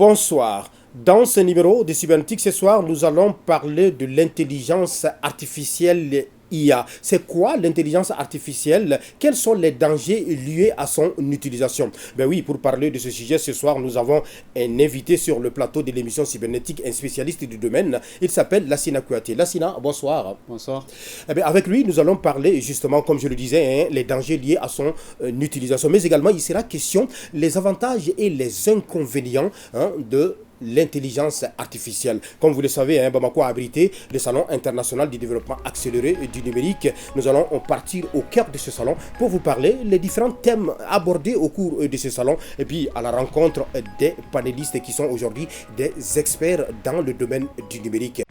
Bonsoir. Dans ce numéro de Cybernétique, ce soir, nous allons parler de l'intelligence artificielle IA. C'est quoi l'intelligence artificielle? Quels sont les dangers liés à son utilisation? Ben oui, pour parler de ce sujet, ce soir, nous avons un invité sur le plateau de l'émission Cybernétique, un spécialiste du domaine. Il s'appelle Lassina Kouyaté. Lassina, bonsoir. Bonsoir. Eh bien, avec lui, nous allons parler justement, comme je le disais, les dangers liés à son utilisation. Mais également, il sera question des avantages et les inconvénients de l'intelligence artificielle. Comme vous le savez, Bamako a abrité le Salon international du développement accéléré du numérique. Nous allons partir au cœur de ce salon pour vous parler des différents thèmes abordés au cours de ce salon et puis à la rencontre des panélistes qui sont aujourd'hui des experts dans le domaine du numérique.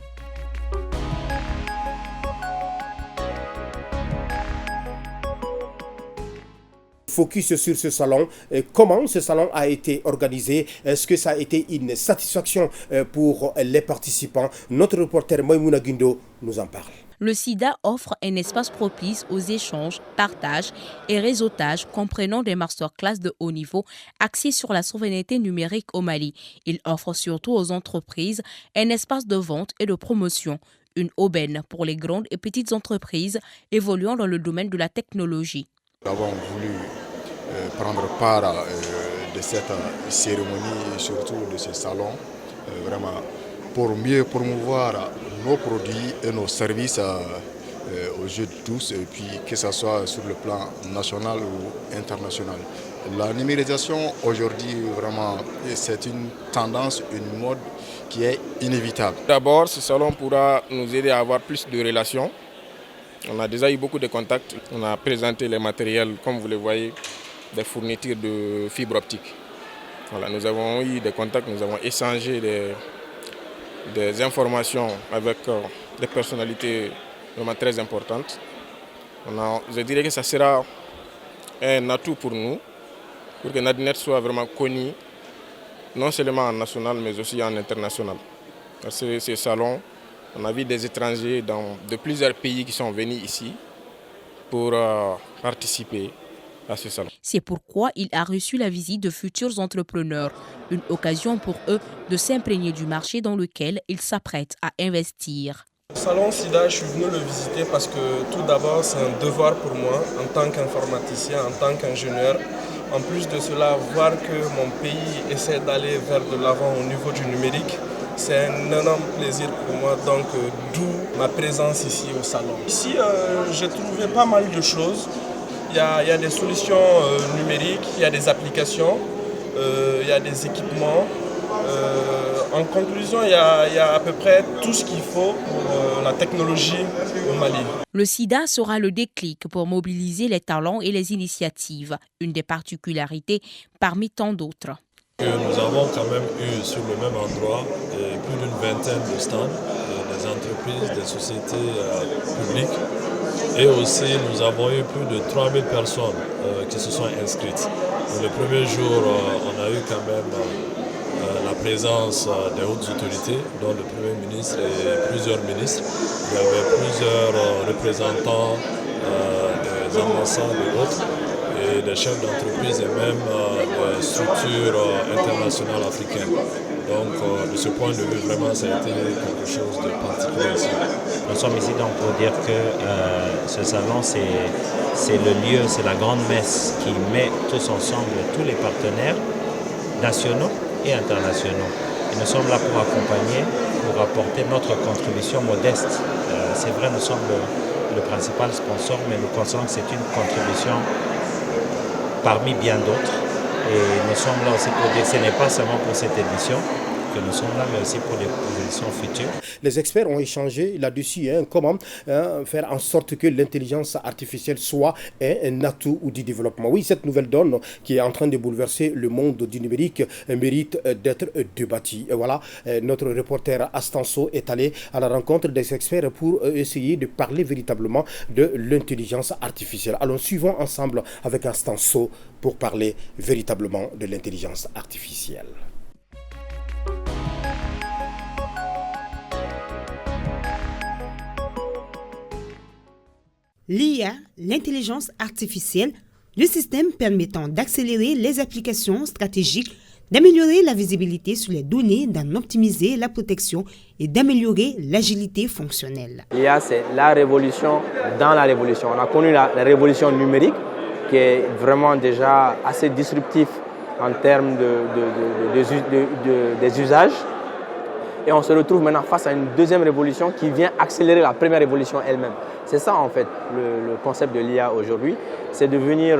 Focus sur ce salon. Comment ce salon a été organisé? Est-ce que ça a été une satisfaction pour les participants? Notre reporter Maïmouna Guindo nous en parle. Le SIDA offre un espace propice aux échanges, partages et réseautages comprenant des masterclass de haut niveau axés sur la souveraineté numérique au Mali. Il offre surtout aux entreprises un espace de vente et de promotion, une aubaine pour les grandes et petites entreprises évoluant dans le domaine de la technologie. Nous avons voulu prendre part de cette cérémonie et surtout de ce salon, vraiment pour mieux promouvoir nos produits et nos services aux yeux de tous, et puis que ce soit sur le plan national ou international. La numérisation aujourd'hui, vraiment, c'est une tendance, une mode qui est inévitable. D'abord, ce salon pourra nous aider à avoir plus de relations. On a déjà eu beaucoup de contacts. On a présenté les matériels, comme vous le voyez, des fournitures de fibre optique. Voilà, nous avons eu des contacts, nous avons échangé des informations avec des personnalités vraiment très importantes. Je dirais que ça sera un atout pour nous, pour que Nadinet soit vraiment connu, non seulement en national, mais aussi en international. Parce que ces salons, on a vu des étrangers de plusieurs pays qui sont venus ici pour participer à ce salon. C'est pourquoi il a reçu la visite de futurs entrepreneurs, une occasion pour eux de s'imprégner du marché dans lequel ils s'apprêtent à investir. Le salon SIDA, je suis venu le visiter parce que tout d'abord, c'est un devoir pour moi en tant qu'informaticien, en tant qu'ingénieur. En plus de cela, voir que mon pays essaie d'aller vers de l'avant au niveau du numérique, c'est un énorme plaisir pour moi, donc d'où ma présence ici au salon. Ici, j'ai trouvé pas mal de choses. Il y a des solutions numériques, il y a des applications, il y a des équipements. En conclusion, il y a à peu près tout ce qu'il faut pour la technologie au Mali. Le SIDA sera le déclic pour mobiliser les talents et les initiatives, une des particularités parmi tant d'autres. Nous avons quand même eu sur le même endroit plus d'une vingtaine de stands, des entreprises, des sociétés publiques. Et aussi, nous avons eu plus de 3000 personnes qui se sont inscrites. Le premier jour, on a eu quand même la présence des hautes autorités, dont le Premier ministre et plusieurs ministres. Il y avait plusieurs représentants des ambassades et autres, et des chefs d'entreprise et même des structures internationales africaines. Donc, de ce point de vue, vraiment, ça a été quelque chose de particulier ici. Nous sommes ici donc pour dire que ce salon, c'est le lieu, c'est la grande messe qui met tous ensemble tous les partenaires nationaux et internationaux. Et nous sommes là pour accompagner, pour apporter notre contribution modeste. C'est vrai, nous sommes le principal sponsor, mais nous considérons que c'est une contribution parmi bien d'autres. Et nous sommes là aussi pour dire que ce n'est pas seulement pour cette édition que nous sommes là, mais aussi pour les éditions futures. Les experts ont échangé là-dessus, comment faire en sorte que l'intelligence artificielle soit un atout ou du développement. Oui, cette nouvelle donne qui est en train de bouleverser le monde du numérique mérite d'être débattue. Et voilà, notre reporter Astanso est allé à la rencontre des experts pour essayer de parler véritablement de l'intelligence artificielle. Alors, suivons ensemble avec Astanso pour parler véritablement de l'intelligence artificielle. L'IA, l'intelligence artificielle, le système permettant d'accélérer les applications stratégiques d'améliorer la visibilité sur les données, d'en optimiser la protection et d'améliorer l'agilité fonctionnelle. L'IA, c'est la révolution dans la révolution. On a connu la révolution numérique qui est vraiment déjà assez disruptif en termes des usages. Et on se retrouve maintenant face à une deuxième révolution qui vient accélérer la première révolution elle-même. C'est ça en fait le concept de l'IA aujourd'hui, c'est de venir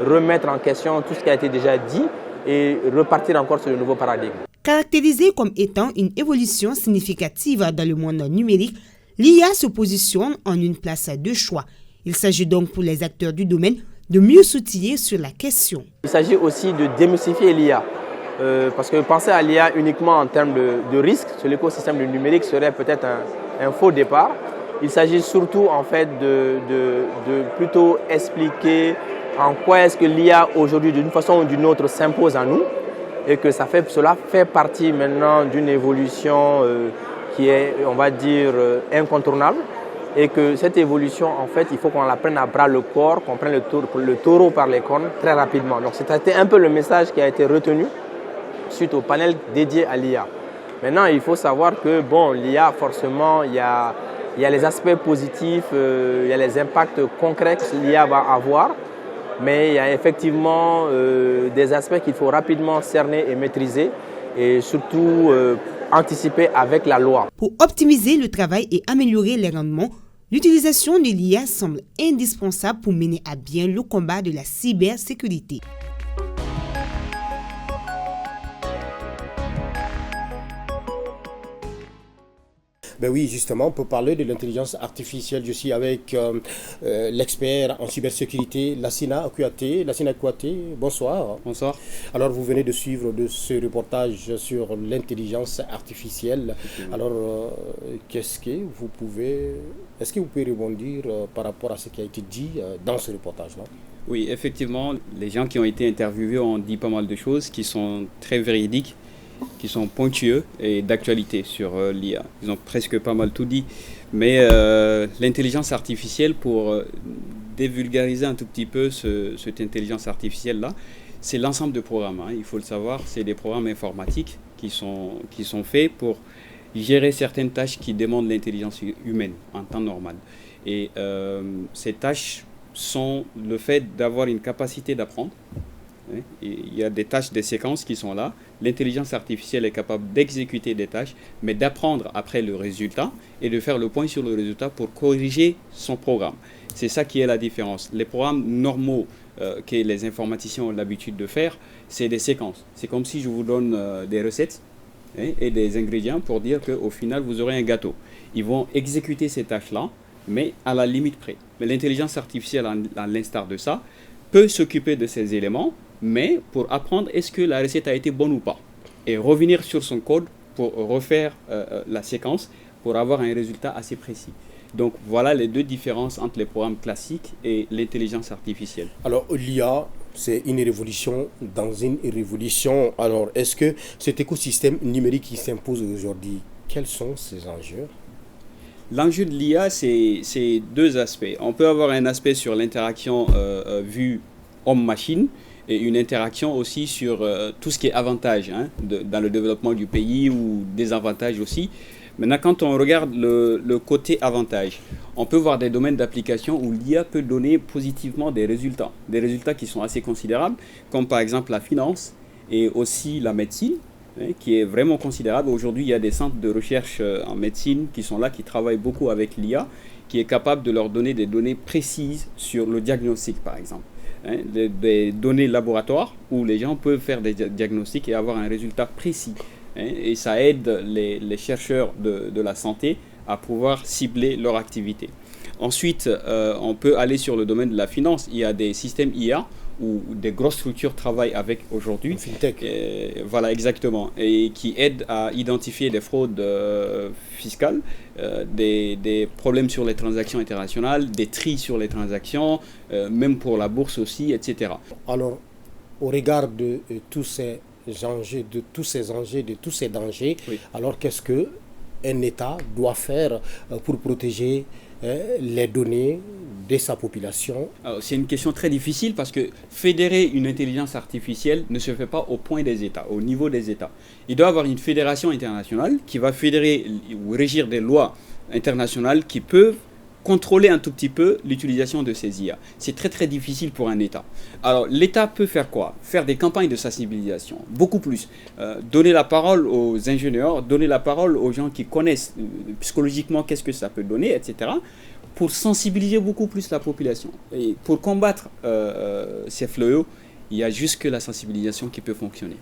remettre en question tout ce qui a été déjà dit et repartir encore sur le nouveau paradigme. Caractérisée comme étant une évolution significative dans le monde numérique, l'IA se positionne en une place de choix. Il s'agit donc pour les acteurs du domaine de mieux s'outiller sur la question. Il s'agit aussi de démystifier l'IA. Parce que penser à l'IA uniquement en termes de risque sur l'écosystème du numérique serait peut-être un faux départ. Il s'agit surtout en fait de plutôt expliquer en quoi est-ce que l'IA aujourd'hui d'une façon ou d'une autre s'impose à nous et que cela fait partie maintenant d'une évolution qui est, on va dire, incontournable et que cette évolution en fait il faut qu'on la prenne à bras le corps, qu'on prenne le taureau par les cornes très rapidement. Donc c'était un peu le message qui a été retenu suite au panel dédié à l'IA. Maintenant, il faut savoir que l'IA, forcément, il y a les aspects positifs, il y a les impacts concrets que l'IA va avoir, mais il y a effectivement des aspects qu'il faut rapidement cerner et maîtriser et surtout anticiper avec la loi. Pour optimiser le travail et améliorer les rendements, l'utilisation de l'IA semble indispensable pour mener à bien le combat de la cybersécurité. Ben oui, justement, pour parler de l'intelligence artificielle, je suis avec l'expert en cybersécurité, Lassina Kouyaté. Lassina Kouyaté, bonsoir. Bonsoir. Alors, vous venez de suivre ce reportage sur l'intelligence artificielle. Alors, est-ce que vous pouvez rebondir par rapport à ce qui a été dit dans ce reportage-là? Oui, effectivement, les gens qui ont été interviewés ont dit pas mal de choses qui sont très véridiques, qui sont pointueux et d'actualité sur l'IA. Ils ont presque pas mal tout dit. Mais l'intelligence artificielle, pour dévulgariser un tout petit peu cette intelligence artificielle-là, c'est l'ensemble de programmes. Il faut le savoir, c'est des programmes informatiques qui sont faits pour gérer certaines tâches qui demandent l'intelligence humaine en temps normal. Et ces tâches sont le fait d'avoir une capacité d'apprendre. Il y a des tâches, des séquences qui sont là. L'intelligence artificielle est capable d'exécuter des tâches, mais d'apprendre après le résultat et de faire le point sur le résultat pour corriger son programme. C'est ça qui est la différence. Les programmes normaux que les informaticiens ont l'habitude de faire, c'est des séquences. C'est comme si je vous donne des recettes et des ingrédients pour dire qu'au final, vous aurez un gâteau. Ils vont exécuter ces tâches-là, mais à la limite près. Mais l'intelligence artificielle, à l'instar de ça, peut s'occuper de ces éléments, mais pour apprendre est-ce que la recette a été bonne ou pas. Et revenir sur son code pour refaire la séquence pour avoir un résultat assez précis. Donc voilà les deux différences entre les programmes classiques et l'intelligence artificielle. Alors l'IA, c'est une révolution dans une révolution. Alors est-ce que cet écosystème numérique qui s'impose aujourd'hui, quels sont ses enjeux ? L'enjeu de l'IA, c'est deux aspects. On peut avoir un aspect sur l'interaction vue homme-machine et une interaction aussi sur tout ce qui est avantage dans le développement du pays ou désavantages aussi. Maintenant, quand on regarde le côté avantage, on peut voir des domaines d'application où l'IA peut donner positivement des résultats qui sont assez considérables, comme par exemple la finance et aussi la médecine, qui est vraiment considérable. Aujourd'hui, il y a des centres de recherche en médecine qui sont là, qui travaillent beaucoup avec l'IA, qui est capable de leur donner des données précises sur le diagnostic, par exemple. Des données laboratoires où les gens peuvent faire des diagnostics et avoir un résultat précis. Et ça aide les chercheurs de la santé à pouvoir cibler leur activité. Ensuite, on peut aller sur le domaine de la finance. Il y a des systèmes IA où des grosses structures travaillent avec aujourd'hui. FinTech. Voilà, exactement. Et qui aident à identifier des fraudes fiscales, des problèmes sur les transactions internationales, des tris sur les transactions, même pour la bourse aussi, etc. Alors, au regard de tous ces enjeux, de tous ces dangers, oui. Alors qu'est-ce qu'un État doit faire pour protéger les données de sa population? C'est une question très difficile parce que fédérer une intelligence artificielle ne se fait pas au point des États, au niveau des États. Il doit y avoir une fédération internationale qui va fédérer ou régir des lois internationales qui peuvent contrôler un tout petit peu l'utilisation de ces IA. C'est très très difficile pour un État. Alors l'État peut faire quoi? Faire des campagnes de sensibilisation, beaucoup plus. Donner la parole aux ingénieurs, donner la parole aux gens qui connaissent psychologiquement qu'est-ce que ça peut donner, etc. pour sensibiliser beaucoup plus la population. Et pour combattre ces fléaux, il y a juste que la sensibilisation qui peut fonctionner.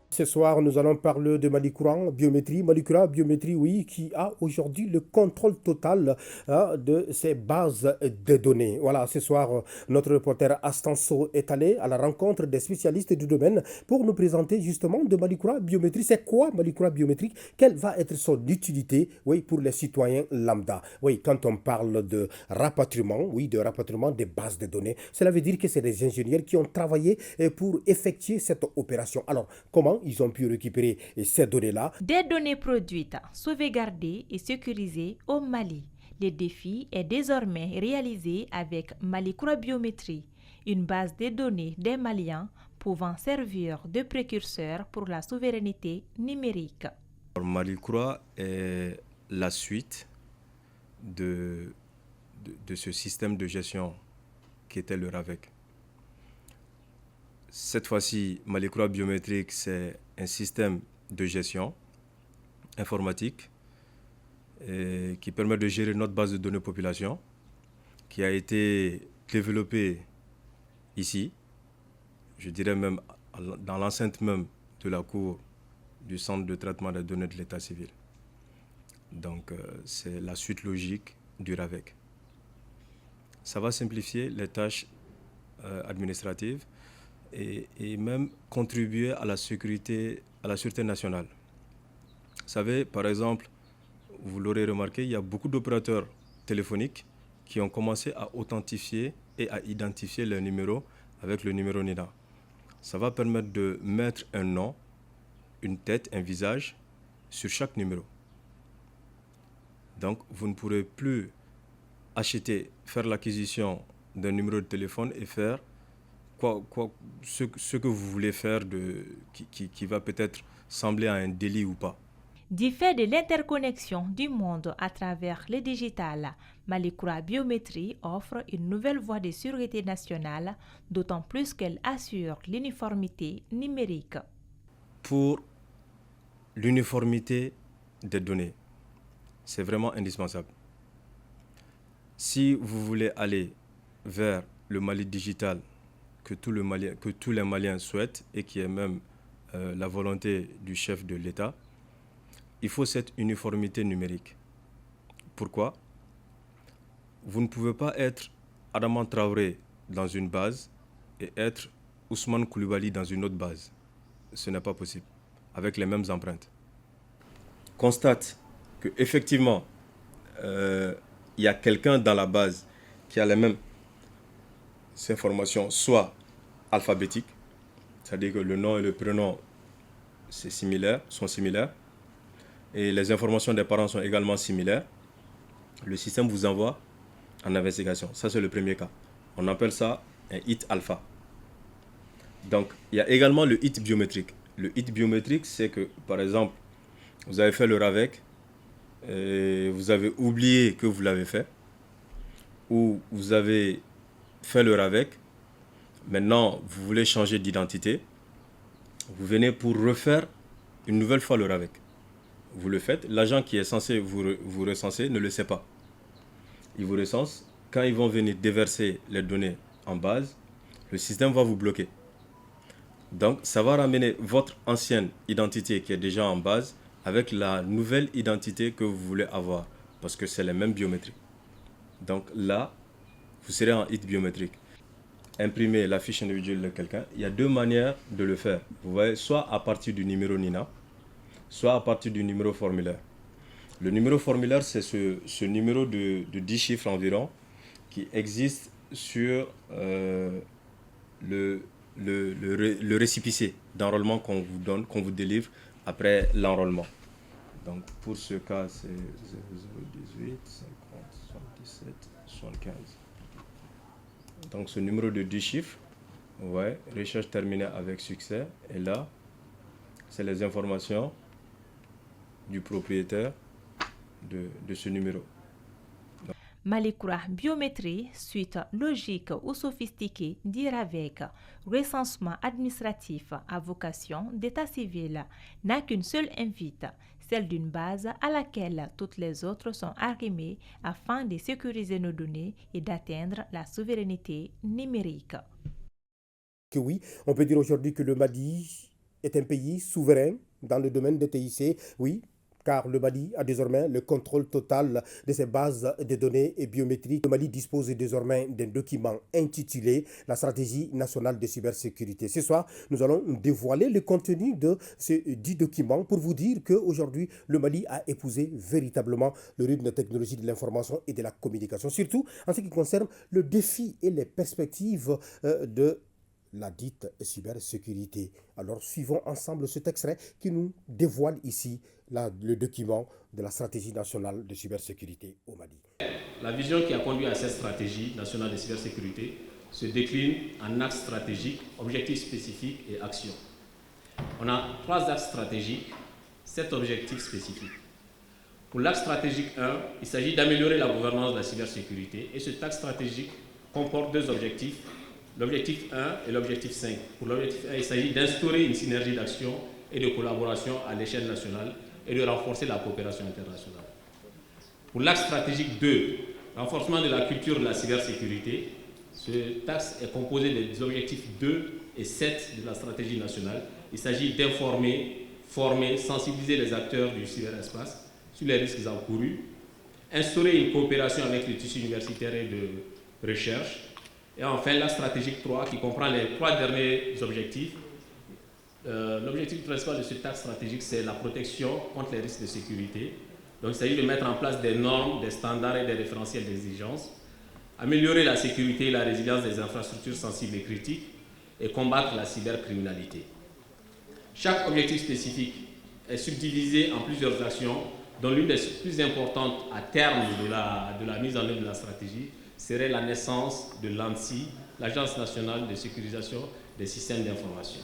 Ce soir, nous allons parler de Malikura Biométrie. Malikura Biométrie, oui, qui a aujourd'hui le contrôle total de ces bases de données. Voilà, ce soir, notre reporter Astanso est allé à la rencontre des spécialistes du domaine pour nous présenter justement de Malikura Biométrie. C'est quoi Malikura Biométrie? Quelle va être son utilité, oui, pour les citoyens lambda? Oui, quand on parle de rapatriement, oui, de rapatriement des bases de données, cela veut dire que c'est des ingénieurs qui ont travaillé pour effectuer cette opération. Alors, comment ils ont pu récupérer ces données-là? Des données produites, sauvegardées et sécurisées au Mali. Le défi est désormais réalisé avec Malikura Biométrie, une base de données des Maliens pouvant servir de précurseur pour la souveraineté numérique. Malikura est la suite de ce système de gestion qui était le RAVEC. Cette fois-ci, Malikura Biométrique, c'est un système de gestion informatique qui permet de gérer notre base de données population, qui a été développée ici, je dirais même dans l'enceinte même de la cour du centre de traitement des données de l'état civil. Donc, c'est la suite logique du RAVEC. Ça va simplifier les tâches administratives et même contribuer à la sécurité, à la sûreté nationale. Vous savez, par exemple, vous l'aurez remarqué, il y a beaucoup d'opérateurs téléphoniques qui ont commencé à authentifier et à identifier leur numéro avec le numéro NINA. Ça va permettre de mettre un nom, une tête, un visage sur chaque numéro. Donc, vous ne pourrez plus faire l'acquisition d'un numéro de téléphone et faire ce que vous voulez faire qui va peut-être sembler à un délit ou pas. Du fait de l'interconnexion du monde à travers le digital, Malikura Biométrie offre une nouvelle voie de sécurité nationale, d'autant plus qu'elle assure l'uniformité numérique. Pour l'uniformité des données, c'est vraiment indispensable. Si vous voulez aller vers le Mali digital que tous les Maliens souhaitent et qui est même la volonté du chef de l'État, il faut cette uniformité numérique. Pourquoi? Vous ne pouvez pas être Adama Traoré dans une base et être Ousmane Koulibaly dans une autre base. Ce n'est pas possible, avec les mêmes empreintes. Constate qu'effectivement, il y a quelqu'un dans la base qui a les mêmes informations, soit alphabétiques, c'est-à-dire que le nom et le prénom sont similaires, et les informations des parents sont également similaires, le système vous envoie en investigation. Ça, c'est le premier cas. On appelle ça un hit alpha. Donc, il y a également le hit biométrique. Le hit biométrique, c'est que, par exemple, vous avez fait le RAVEC, et vous avez oublié que vous l'avez fait, ou vous avez fait le RAVEC, maintenant vous voulez changer d'identité, vous venez pour refaire une nouvelle fois le RAVEC. Vous le faites, l'agent qui est censé vous recenser ne le sait pas. Il vous recense, quand ils vont venir déverser les données en base, le système va vous bloquer. Donc ça va ramener votre ancienne identité qui est déjà en base avec la nouvelle identité que vous voulez avoir, parce que c'est les mêmes biométries. Donc là, vous serez en hit biométrique. Imprimer la fiche individuelle de quelqu'un, il y a deux manières de le faire. Vous voyez, soit à partir du numéro NINA, soit à partir du numéro formulaire. Le numéro formulaire, c'est ce numéro de 10 chiffres environ qui existe sur le le récépissé d'enrôlement qu'on vous donne, qu'on vous délivre après l'enrôlement. Donc pour ce cas, c'est 0018 50 77 75. Donc ce numéro de 10 chiffres, ouais, recherche terminée avec succès. Et là, c'est les informations du propriétaire de ce numéro. Malikura Biométrie, suite logique ou sophistiquée, dire avec recensement administratif à vocation d'état civil, n'a qu'une seule invite, celle d'une base à laquelle toutes les autres sont arrimées afin de sécuriser nos données et d'atteindre la souveraineté numérique. Que oui, on peut dire aujourd'hui que le Mali est un pays souverain dans le domaine des TIC, oui, car le Mali a désormais le contrôle total de ses bases de données biométriques. Le Mali dispose désormais d'un document intitulé « La stratégie nationale de cybersécurité ». Ce soir, nous allons dévoiler le contenu de ce dit document pour vous dire qu'aujourd'hui, le Mali a épousé véritablement le rythme de technologie de l'information et de la communication, surtout en ce qui concerne le défi et les perspectives de la dite cybersécurité. Alors, suivons ensemble cet extrait qui nous dévoile ici le document de la stratégie nationale de cybersécurité au Mali. La vision qui a conduit à cette stratégie nationale de cybersécurité se décline en axes stratégiques, objectifs spécifiques et actions. On a 3 axes stratégiques, 7 objectifs spécifiques. Pour l'axe stratégique 1, il s'agit d'améliorer la gouvernance de la cybersécurité et cet axe stratégique comporte 2 objectifs, l'objectif 1 et l'objectif 5. Pour l'objectif 1, il s'agit d'instaurer une synergie d'action et de collaboration à l'échelle nationale et de renforcer la coopération internationale. Pour l'axe stratégique 2, renforcement de la culture de la cybersécurité, ce axe est composé des objectifs 2 et 7 de la stratégie nationale. Il s'agit d'informer, former, sensibiliser les acteurs du cyberespace sur les risques encourus, instaurer une coopération avec les tissus universitaires et de recherche, et enfin l'axe stratégique 3 qui comprend les 3 derniers objectifs. L'objectif principal de ce axe stratégique, c'est la protection contre les risques de sécurité. Donc il s'agit de mettre en place des normes, des standards et des référentiels d'exigence, améliorer la sécurité et la résilience des infrastructures sensibles et critiques et combattre la cybercriminalité. Chaque objectif spécifique est subdivisé en plusieurs actions, dont l'une des plus importantes à terme de la mise en œuvre de la stratégie serait la naissance de l'ANSSI, l'Agence nationale de sécurisation des systèmes d'information.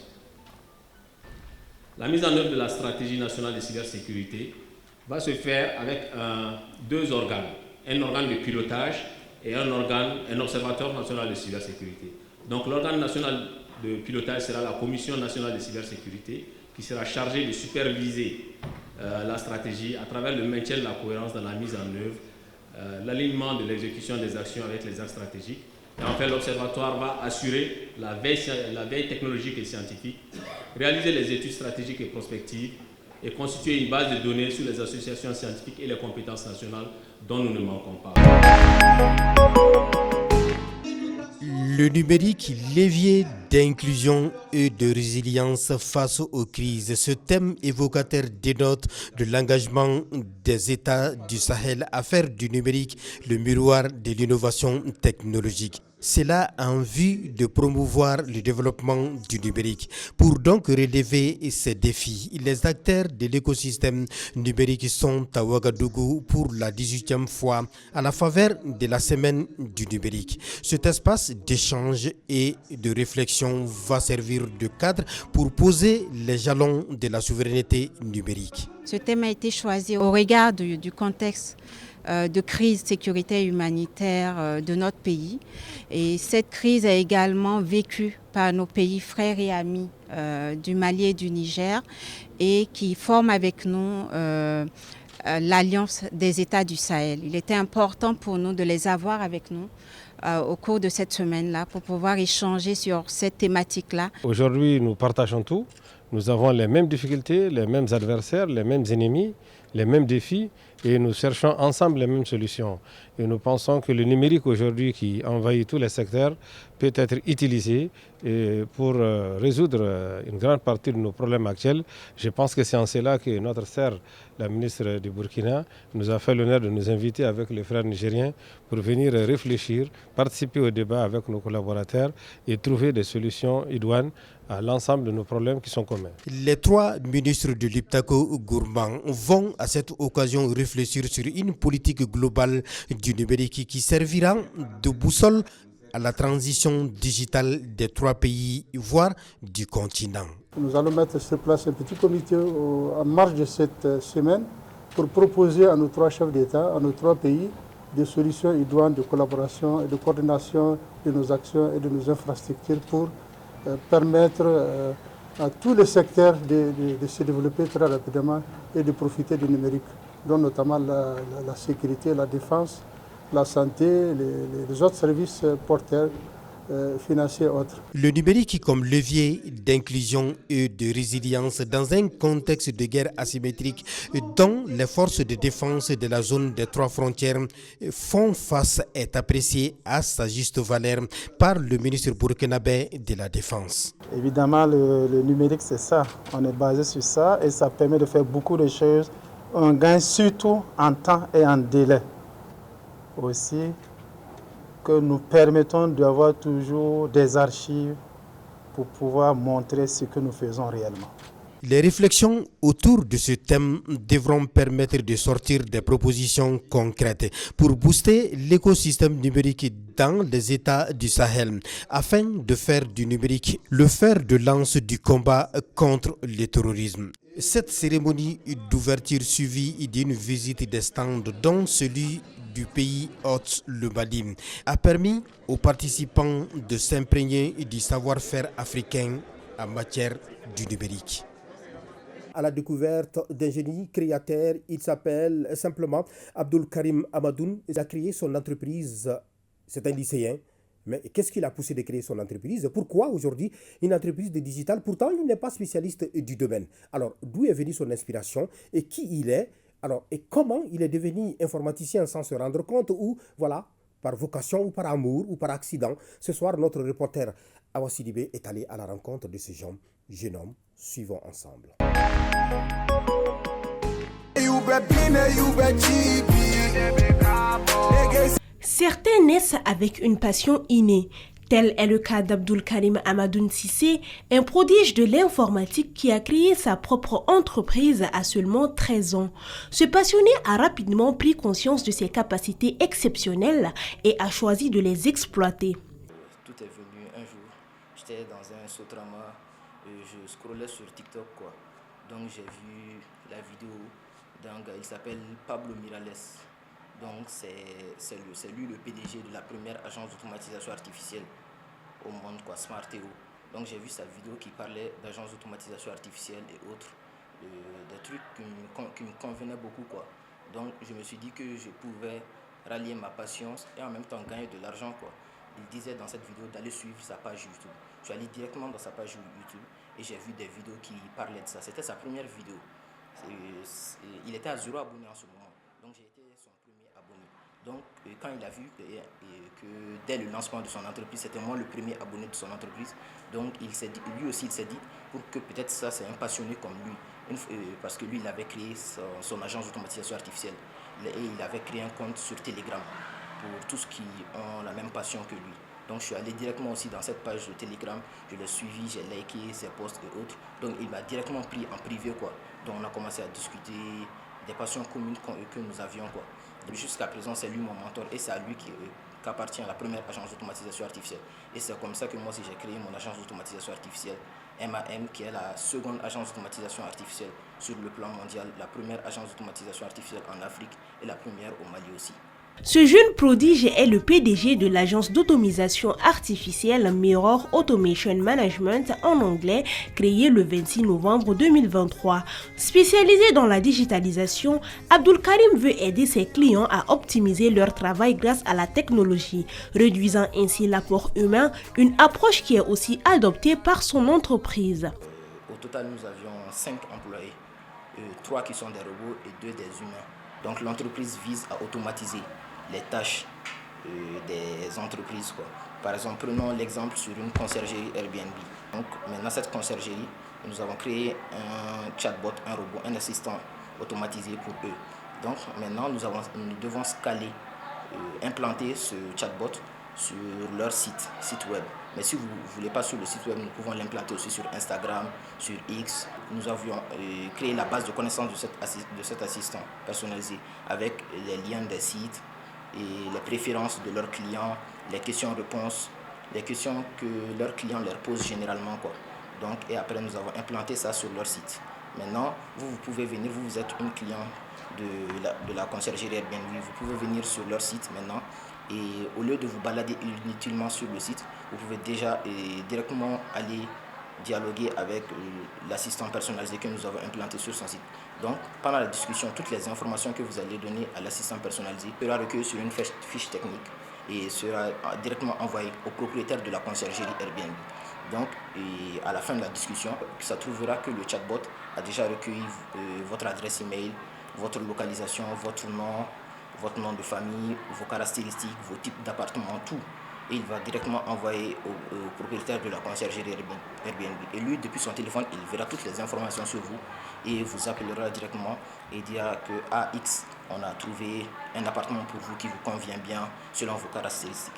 La mise en œuvre de la stratégie nationale de cybersécurité va se faire avec 2 organes, un organe de pilotage et un observateur national de cybersécurité. Donc l'organe national de pilotage sera la Commission nationale de cybersécurité qui sera chargée de superviser la stratégie à travers le maintien de la cohérence dans la mise en œuvre, l'alignement de l'exécution des actions avec les axes stratégiques. Et enfin, l'Observatoire va assurer la veille technologique et scientifique, réaliser les études stratégiques et prospectives et constituer une base de données sur les associations scientifiques et les compétences nationales dont nous ne manquons pas. Le numérique, levier d'inclusion et de résilience face aux crises. Ce thème évocateur dénote de l'engagement des États du Sahel à faire du numérique le miroir de l'innovation technologique. C'est là en vue de promouvoir le développement du numérique. Pour donc relever ces défis, les acteurs de l'écosystème numérique sont à Ouagadougou pour la 18e fois à la faveur de la semaine du numérique. Cet espace d'échange et de réflexion va servir de cadre pour poser les jalons de la souveraineté numérique. Ce thème a été choisi au regard du contexte de crise sécuritaire humanitaire de notre pays. Et cette crise est également vécue par nos pays frères et amis du Mali et du Niger et qui forment avec nous l'Alliance des États du Sahel. Il était important pour nous de les avoir avec nous au cours de cette semaine-là pour pouvoir échanger sur cette thématique-là. Aujourd'hui, nous partageons tout. Nous avons les mêmes difficultés, les mêmes adversaires, les mêmes ennemis, les mêmes défis et nous cherchons ensemble les mêmes solutions. Et nous pensons que le numérique aujourd'hui qui envahit tous les secteurs peut être utilisé pour résoudre une grande partie de nos problèmes actuels. Je pense que c'est en cela que notre sœur, la ministre du Burkina, nous a fait l'honneur de nous inviter avec les frères nigériens pour venir réfléchir, participer au débat avec nos collaborateurs et trouver des solutions idoines à l'ensemble de nos problèmes qui sont communs. Les 3 ministres de l'Iptako Gourmand vont à cette occasion réfléchir sur une politique globale du numérique qui servira de boussole à la transition digitale des 3 pays, voire du continent. Nous allons mettre sur place un petit comité en marge de cette semaine pour proposer à nos 3 chefs d'État, à nos 3 pays, des solutions idoines de collaboration et de coordination de nos actions et de nos infrastructures pour permettre à tous les secteurs de se développer très rapidement et de profiter du numérique, dont notamment la sécurité, la défense, la santé, les autres services porteurs financiers et autres. Le numérique comme levier d'inclusion et de résilience dans un contexte de guerre asymétrique dont les forces de défense de la zone des 3 frontières font face est apprécié à sa juste valeur par le ministre burkinabé de la Défense. Évidemment, le numérique, c'est ça. On est basé sur ça et ça permet de faire beaucoup de choses. On gagne surtout en temps et en délai. Aussi, que nous permettons d'avoir toujours des archives pour pouvoir montrer ce que nous faisons réellement. Les réflexions autour de ce thème devront permettre de sortir des propositions concrètes pour booster l'écosystème numérique dans les États du Sahel, afin de faire du numérique le fer de lance du combat contre le terrorisme. Cette cérémonie d'ouverture suivie d'une visite des stands, dont celui du pays hôte, le Mali, a permis aux participants de s'imprégner du savoir-faire africain en matière du numérique. À la découverte d'un génie créateur, il s'appelle simplement Abdul Karim Amadoun. Il a créé son entreprise, c'est un lycéen. Mais qu'est-ce qui l'a poussé de créer son entreprise? Pourquoi aujourd'hui une entreprise de digital? Pourtant, il n'est pas spécialiste du domaine. Alors, d'où est venue son inspiration et qui il est? Alors, et comment il est devenu informaticien sans se rendre compte, ou voilà, par vocation ou par amour ou par accident? Ce soir, notre reporter Awa Sidibé est allé à la rencontre de ce jeune homme. Suivons ensemble. Certains naissent avec une passion innée. Tel est le cas d'Abdul Karim Amadoun Cissé, un prodige de l'informatique qui a créé sa propre entreprise à seulement 13 ans. Ce passionné a rapidement pris conscience de ses capacités exceptionnelles et a choisi de les exploiter. Tout est venu un jour, j'étais dans un Sotrama, je scrollais sur TikTok quoi. Donc j'ai vu la vidéo d'un gars, il s'appelle Pablo Mirales. Donc c'est lui le PDG de la première agence d'automatisation artificielle au monde, quoi, Smarteo. Donc j'ai vu sa vidéo qui parlait d'agence d'automatisation artificielle et autres, des trucs qui me convenaient beaucoup, quoi. Donc je me suis dit que je pouvais rallier ma passion et en même temps gagner de l'argent, quoi. Il disait dans cette vidéo d'aller suivre sa page YouTube. Je suis allé directement dans sa page YouTube et j'ai vu des vidéos qui parlaient de ça. C'était sa première vidéo. Il était à 0 abonnés en ce moment. Donc j'ai été son premier abonné. Donc quand il a vu que dès le lancement de son entreprise, c'était moi le premier abonné de son entreprise, donc lui aussi il s'est dit pour que peut-être ça c'est un passionné comme lui, parce que lui il avait créé son agence d'automatisation artificielle et il avait créé un compte sur Telegram pour tous qui ont la même passion que lui. Donc je suis allé directement aussi dans cette page de Telegram, je l'ai suivi, j'ai liké ses posts et autres, donc il m'a directement pris en privé quoi. Donc on a commencé à discuter des passions communes que nous avions quoi. Jusqu'à présent c'est lui mon mentor et c'est à lui qu'appartient la première agence d'automatisation artificielle. Et c'est comme ça que moi aussi j'ai créé mon agence d'automatisation artificielle, MAM, qui est la seconde agence d'automatisation artificielle sur le plan mondial, la première agence d'automatisation artificielle en Afrique et la première au Mali aussi. Ce jeune prodige est le PDG de l'agence d'automatisation artificielle Mirror Automation Management en anglais, créée le 26 novembre 2023. Spécialisé dans la digitalisation, Abdul Karim veut aider ses clients à optimiser leur travail grâce à la technologie, réduisant ainsi l'apport humain, une approche qui est aussi adoptée par son entreprise. Au total, nous avions 5 employés. 3 qui sont des robots et 2 des humains. Donc l'entreprise vise à automatiser les tâches des entreprises, quoi. Par exemple, prenons l'exemple sur une conciergerie Airbnb. Donc maintenant cette conciergerie, nous avons créé un chatbot, un robot, un assistant automatisé pour eux. Donc maintenant nous devons scaler, implanter ce chatbot sur leur site web. Mais si vous ne voulez pas sur le site web, nous pouvons l'implanter aussi sur Instagram, sur X. Nous avions créé la base de connaissances de cet assistant personnalisé avec les liens des sites et les préférences de leurs clients, les questions-réponses, les questions que leurs clients leur posent généralement, quoi. Donc, et après, nous avons implanté ça sur leur site. Maintenant, vous pouvez venir, vous êtes une client de la conciergerie Airbnb, vous pouvez venir sur leur site maintenant. Et au lieu de vous balader inutilement sur le site, vous pouvez déjà directement aller dialoguer avec l'assistant personnalisé que nous avons implanté sur son site. Donc, pendant la discussion, toutes les informations que vous allez donner à l'assistant personnalisé sera recueillies sur une fiche technique et sera directement envoyée au propriétaire de la conciergerie Airbnb. Donc, et à la fin de la discussion, ça trouvera que le chatbot a déjà recueilli votre adresse email, votre localisation, votre nom de famille, vos caractéristiques, vos types d'appartements, tout. Et il va directement envoyer au propriétaire de la conciergerie Airbnb. Et lui, depuis son téléphone, il verra toutes les informations sur vous et vous appellera directement et dira que à X, on a trouvé un appartement pour vous qui vous convient bien selon vos caractéristiques.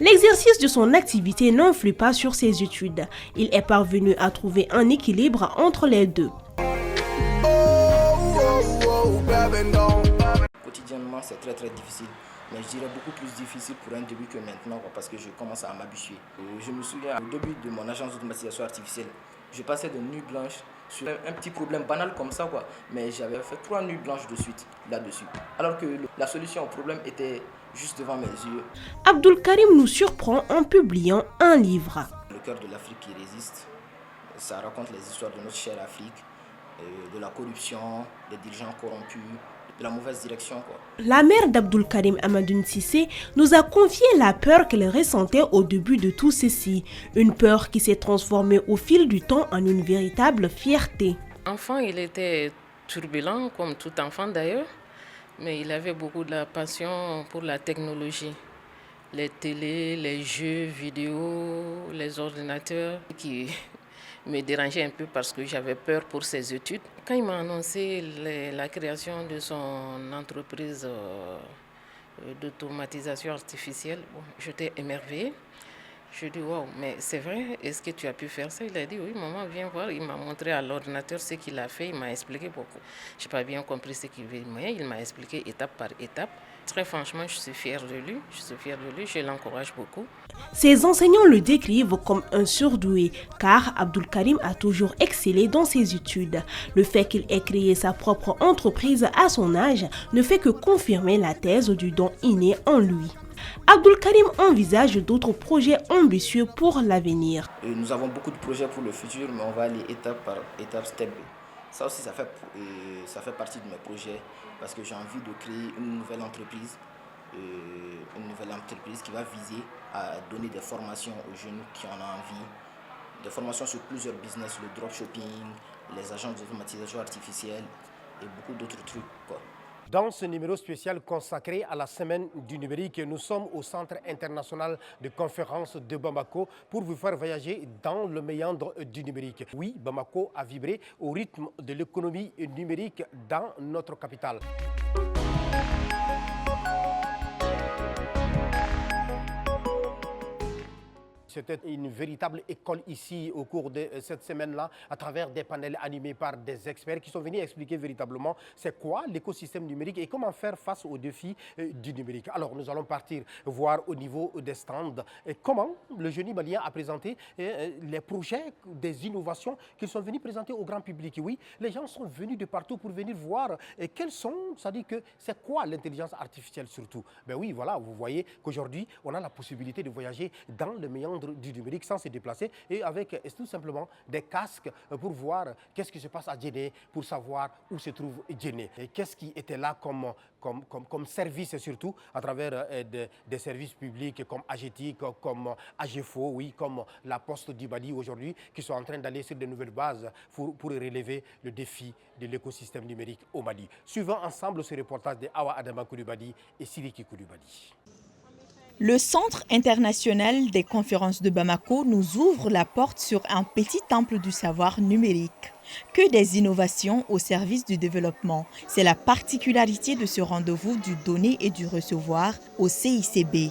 L'exercice de son activité n'influe pas sur ses études. Il est parvenu à trouver un équilibre entre les deux. Quotidiennement, c'est très difficile. Mais je dirais beaucoup plus difficile pour un début que maintenant, parce que je commence à m'habituer. Je me souviens, au début de mon agence d'automatisation artificielle, je passais de nuits blanches sur un petit problème banal comme ça, quoi. Mais j'avais fait 3 nuits blanches de suite là-dessus. Alors que la solution au problème était juste devant mes yeux. Abdul Karim nous surprend en publiant un livre. Le cœur de l'Afrique qui résiste, ça raconte les histoires de notre chère Afrique, de la corruption, des dirigeants corrompus, de la mauvaise direction, quoi. La mère d'Abdul Karim Amadoune Cissé nous a confié la peur qu'elle ressentait au début de tout ceci. Une peur qui s'est transformée au fil du temps en une véritable fierté. Enfant, il était turbulent, comme tout enfant d'ailleurs, mais il avait beaucoup de la passion pour la technologie. Les télés, les jeux vidéo, les ordinateurs qui me dérangeait un peu parce que j'avais peur pour ses études. Quand il m'a annoncé la création de son entreprise d'automatisation artificielle, j'étais émerveillée. Je lui ai dit, wow, mais c'est vrai, est-ce que tu as pu faire ça? Il a dit, oui, maman, viens voir. Il m'a montré à l'ordinateur ce qu'il a fait. Il m'a expliqué pourquoi. Je n'ai pas bien compris ce qu'il veut, mais il m'a expliqué étape par étape. Très franchement, je suis fière de lui. Je l'encourage beaucoup. Ses enseignants le décrivent comme un surdoué, car Abdul Karim a toujours excellé dans ses études. Le fait qu'il ait créé sa propre entreprise à son âge ne fait que confirmer la thèse du don inné en lui. Abdul Karim envisage d'autres projets ambitieux pour l'avenir. Nous avons beaucoup de projets pour le futur, mais on va aller étape par étape, step. Ça aussi, ça fait partie de mes projets, parce que j'ai envie de créer une nouvelle entreprise qui va viser à donner des formations aux jeunes qui en ont envie, des formations sur plusieurs business, le dropshipping, les agences d'automatisation artificielle et beaucoup d'autres trucs, quoi. Dans ce numéro spécial consacré à la semaine du numérique, nous sommes au Centre international de conférences de Bamako pour vous faire voyager dans le méandre du numérique. Oui, Bamako a vibré au rythme de l'économie numérique dans notre capitale. C'était une véritable école ici au cours de cette semaine-là, à travers des panels animés par des experts qui sont venus expliquer véritablement c'est quoi l'écosystème numérique et comment faire face aux défis du numérique. Alors nous allons partir voir au niveau des stands comment le génie malien a présenté les projets, des innovations qu'ils sont venus présenter au grand public. Oui, les gens sont venus de partout pour venir voir quels sont, c'est-à-dire que c'est quoi l'intelligence artificielle surtout. Ben oui, voilà, vous voyez qu'aujourd'hui on a la possibilité de voyager dans le méandre méandres du numérique sans se déplacer et avec tout simplement des casques pour voir qu'est-ce qui se passe à Djenné, pour savoir où se trouve Djenné. Et qu'est-ce qui était là comme service surtout à travers des services publics comme AGETIC, comme AGEFO, oui, comme la Poste du Mali aujourd'hui, qui sont en train d'aller sur de nouvelles bases pour relever le défi de l'écosystème numérique au Mali. Suivant ensemble ce reportage de Awa Adama Koulibaly et Siriki Koulibaly. Le Centre international des conférences de Bamako nous ouvre la porte sur un petit temple du savoir numérique. Que des innovations au service du développement. C'est la particularité de ce rendez-vous du donner et du recevoir au CICB.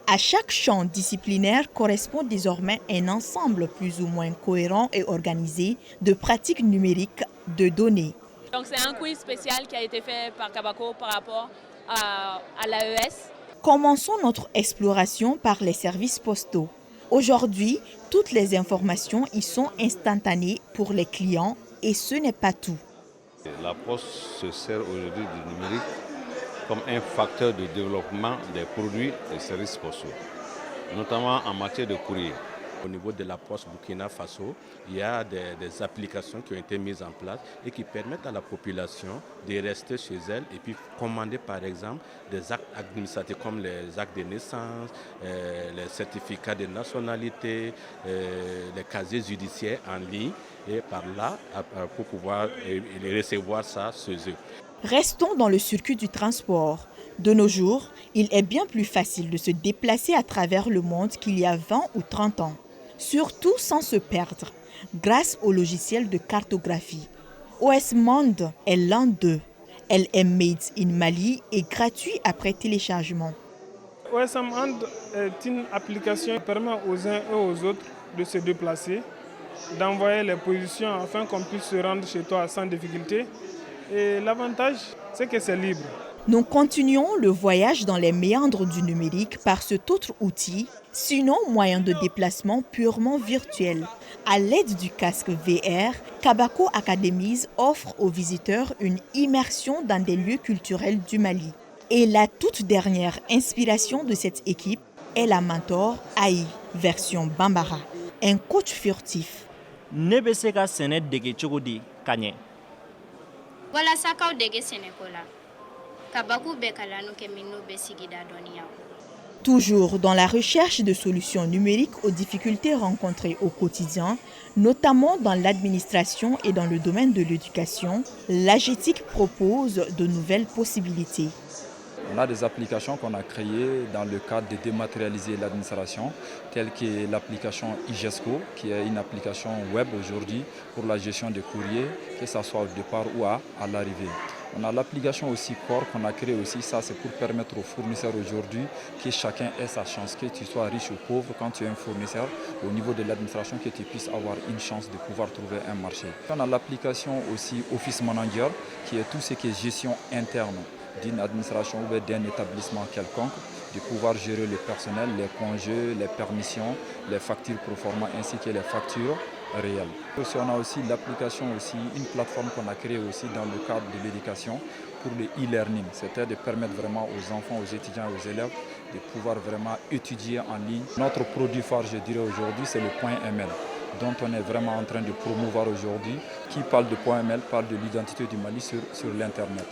À chaque champ disciplinaire correspond désormais un ensemble plus ou moins cohérent et organisé de pratiques numériques de données. Donc c'est un quiz spécial qui a été fait par Kabako par rapport à l'AES. Commençons notre exploration par les services postaux. Aujourd'hui, toutes les informations y sont instantanées pour les clients et ce n'est pas tout. La Poste se sert aujourd'hui du numérique comme un facteur de développement des produits et services postaux, notamment en matière de courrier. Au niveau de la Poste Burkina Faso, il y a des applications qui ont été mises en place et qui permettent à la population de rester chez elle et puis commander par exemple des actes administratifs comme les actes de naissance, les certificats de nationalité, les casiers judiciaires en ligne et par là pour pouvoir recevoir ça chez eux. Restons dans le circuit du transport. De nos jours, il est bien plus facile de se déplacer à travers le monde qu'il y a 20 ou 30 ans. Surtout sans se perdre, grâce au logiciel de cartographie. OS Monde est l'un d'eux. Elle est made in Mali et gratuit après téléchargement. OS Monde est une application qui permet aux uns et aux autres de se déplacer, d'envoyer les positions afin qu'on puisse se rendre chez toi sans difficulté. Et l'avantage, c'est que c'est libre. Nous continuons le voyage dans les méandres du numérique par cet autre outil, sinon moyen de déplacement purement virtuel. À l'aide du casque VR, Kabako Academies offre aux visiteurs une immersion dans des lieux culturels du Mali. Et la toute dernière inspiration de cette équipe est la mentor AI, version Bambara, un coach furtif. Voilà ça quand dege Sénécola. Kabaku bekalano ke mino besigida donia. Toujours dans la recherche de solutions numériques aux difficultés rencontrées au quotidien, notamment dans l'administration et dans le domaine de l'éducation, l'AGETIC propose de nouvelles possibilités. On a des applications qu'on a créées dans le cadre de dématérialiser l'administration, telle que l'application IGESCO, qui est une application web aujourd'hui pour la gestion des courriers, que ce soit au départ ou à l'arrivée. On a l'application aussi Core qu'on a créée aussi, ça c'est pour permettre aux fournisseurs aujourd'hui que chacun ait sa chance, que tu sois riche ou pauvre, quand tu es un fournisseur, au niveau de l'administration, que tu puisses avoir une chance de pouvoir trouver un marché. On a l'application aussi Office Manager, qui est tout ce qui est gestion interne d'une administration ou d'un établissement quelconque, de pouvoir gérer le personnel, les congés, les permissions, les factures pro forma ainsi que les factures réelles. On a aussi l'application, une plateforme qu'on a créée aussi dans le cadre de l'éducation pour le e-learning, c'est-à-dire de permettre vraiment aux enfants, aux étudiants et aux élèves de pouvoir vraiment étudier en ligne. Notre produit phare, je dirais aujourd'hui, c'est le point ML, dont on est vraiment en train de promouvoir aujourd'hui. Qui parle de point ML parle de l'identité du Mali sur l'Internet.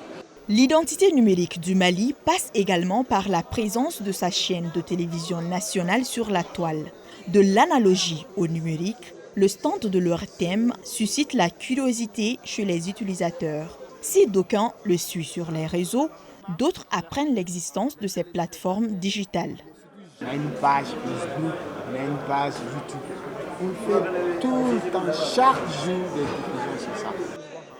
L'identité numérique du Mali passe également par la présence de sa chaîne de télévision nationale sur la toile. De l'analogie au numérique, le stand de leur thème suscite la curiosité chez les utilisateurs. Si d'aucuns le suivent sur les réseaux, d'autres apprennent l'existence de ces plateformes digitales. On a une page Facebook, on a une page YouTube. On fait tout le temps, chaque jour, des diffusions sur ça.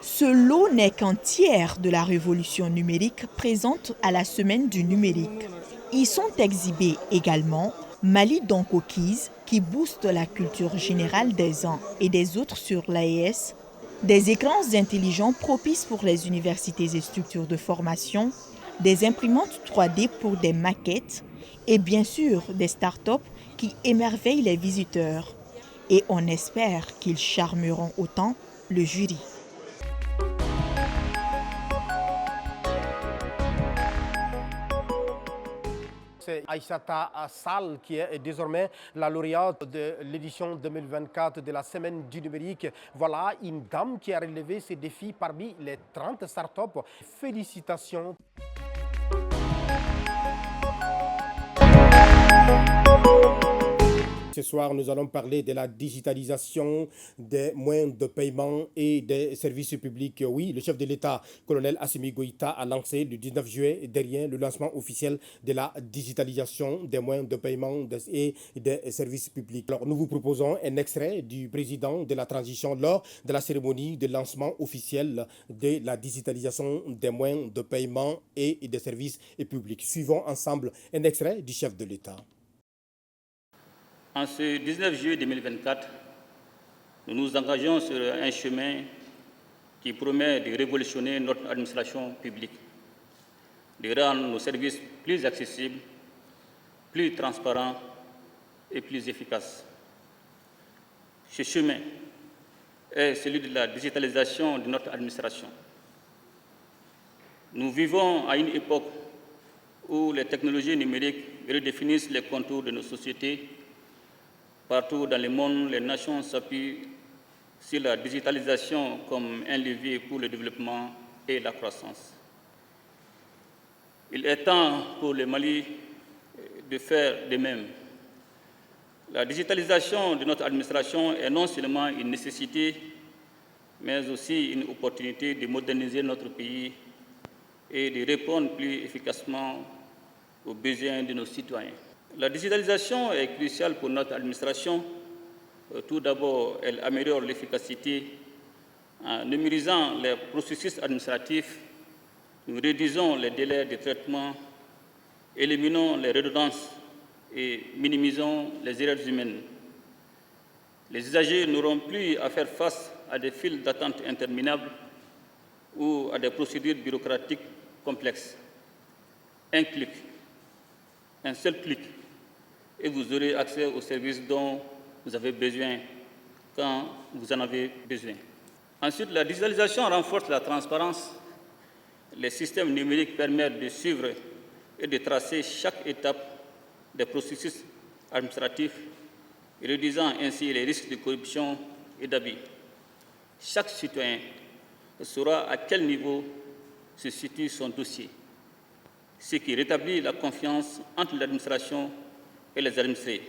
Ce lot n'est qu'un tiers de la révolution numérique présente à la semaine du numérique. Y sont exhibés également Mali dans Cookies, qui booste la culture générale des uns et des autres sur l'AES, des écrans intelligents propices pour les universités et structures de formation, des imprimantes 3D pour des maquettes et bien sûr des startups qui émerveillent les visiteurs. Et on espère qu'ils charmeront autant le jury. c'est Aïssata Sall qui est désormais la lauréate de l'édition 2024 de la Semaine du numérique. Voilà une dame qui a relevé ces défis parmi les 30 startups. Félicitations. Ce soir, nous allons parler de la digitalisation des moyens de paiement et des services publics. Oui, le chef de l'État, colonel Assimi Goïta, a lancé le 19 juillet dernier le lancement officiel de la digitalisation des moyens de paiement et des services publics. Alors, nous vous proposons un extrait du président de la transition lors de la cérémonie de lancement officiel de la digitalisation des moyens de paiement et des services publics. Suivons ensemble un extrait du chef de l'État. En ce 19 juillet 2024, nous nous engageons sur un chemin qui promet de révolutionner notre administration publique, de rendre nos services plus accessibles, plus transparents et plus efficaces. Ce chemin est celui de la digitalisation de notre administration. Nous vivons à une époque où les technologies numériques redéfinissent les contours de nos sociétés. Partout dans le monde, les nations s'appuient sur la digitalisation comme un levier pour le développement et la croissance. Il est temps pour le Mali de faire de même. La digitalisation de notre administration est non seulement une nécessité, mais aussi une opportunité de moderniser notre pays et de répondre plus efficacement aux besoins de nos citoyens. La digitalisation est cruciale pour notre administration. Tout d'abord, elle améliore l'efficacité en numérisant les processus administratifs. Nous réduisons les délais de traitement, éliminons les redondances et minimisons les erreurs humaines. Les usagers n'auront plus à faire face à des files d'attente interminables ou à des procédures bureaucratiques complexes. Un clic, un seul clic, et vous aurez accès aux services dont vous avez besoin quand vous en avez besoin. Ensuite, la digitalisation renforce la transparence. Les systèmes numériques permettent de suivre et de tracer chaque étape des processus administratifs, réduisant ainsi les risques de corruption et d'abus. Chaque citoyen saura à quel niveau se situe son dossier, ce qui rétablit la confiance entre l'administration et les administrés.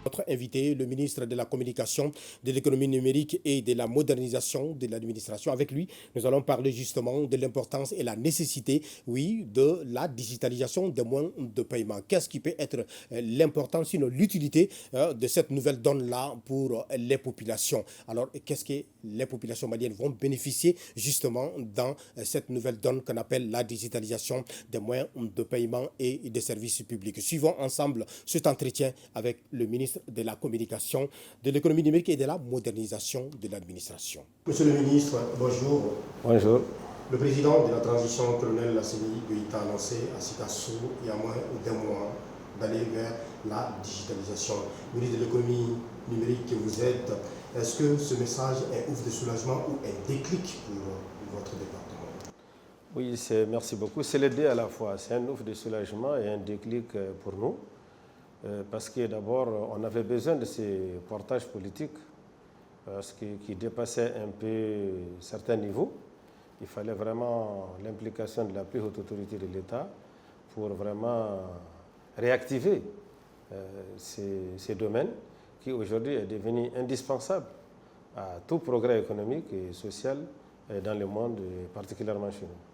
Notre invité, le ministre de la Communication, de l'économie numérique et de la modernisation de l'administration. Avec lui, nous allons parler justement de l'importance et la nécessité, oui, de la digitalisation des moyens de paiement. Qu'est-ce qui peut être l'importance, sinon l'utilité de cette nouvelle donne-là pour les populations? Alors, qu'est-ce que les populations maliennes vont bénéficier justement dans cette nouvelle donne qu'on appelle la digitalisation des moyens de paiement et des services publics? Suivons ensemble cet entretien avec le ministre de la Communication, de l'économie numérique et de la modernisation de l'administration. Monsieur le ministre, bonjour. Bonjour. Le président de la transition, colonel Assimi Goïta, a annoncé à Sikasso il y a moins d'un mois d'aller vers la digitalisation. Ministre de l'économie numérique que vous êtes, est-ce que ce message est ouf de soulagement ou un déclic pour votre département? Oui, merci beaucoup. C'est les deux à la fois. C'est un ouf de soulagement et un déclic pour nous. Parce que d'abord, on avait besoin de ces portages politiques qui dépassaient un peu certains niveaux. Il fallait vraiment l'implication de la plus haute autorité de l'État pour vraiment réactiver ces domaines qui aujourd'hui est devenu indispensable à tout progrès économique et social dans le monde, et particulièrement chez nous.